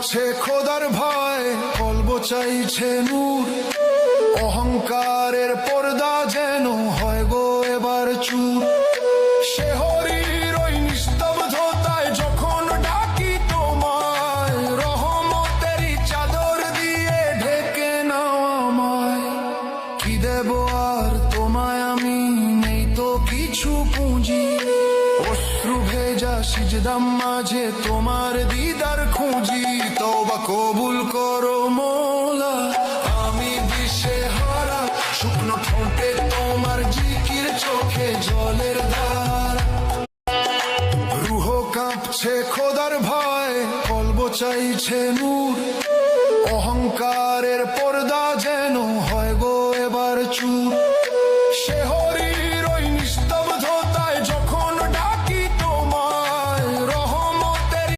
কাঁপছে খোদার ভয়, কলব চাইছে নূর। অহংকারের পর্দা যেন হয় গো এবার চুর। শেহরির ওই নিস্তব্ধতায় যখন ডাকি তোমায়, রহমতেরই চাদর দিয়ে ঢেকে নাও আমায়। কি দেব আর তোমায় আমি, নেই তো কিছু পুঁজি। অশ্রু ভেজা সিজদাম মাঝে তোমার দিদার খুঁজি। তওবা কবুল করো মওলা, আমি দিশে হারা। শুকনো ঠোঁটে তোমার জিকির, চোখে জলের ধার। রুহ কাঁপছে খোদার ভয়, কলব চাইছে নূর। অহংকারের পর্দা যেন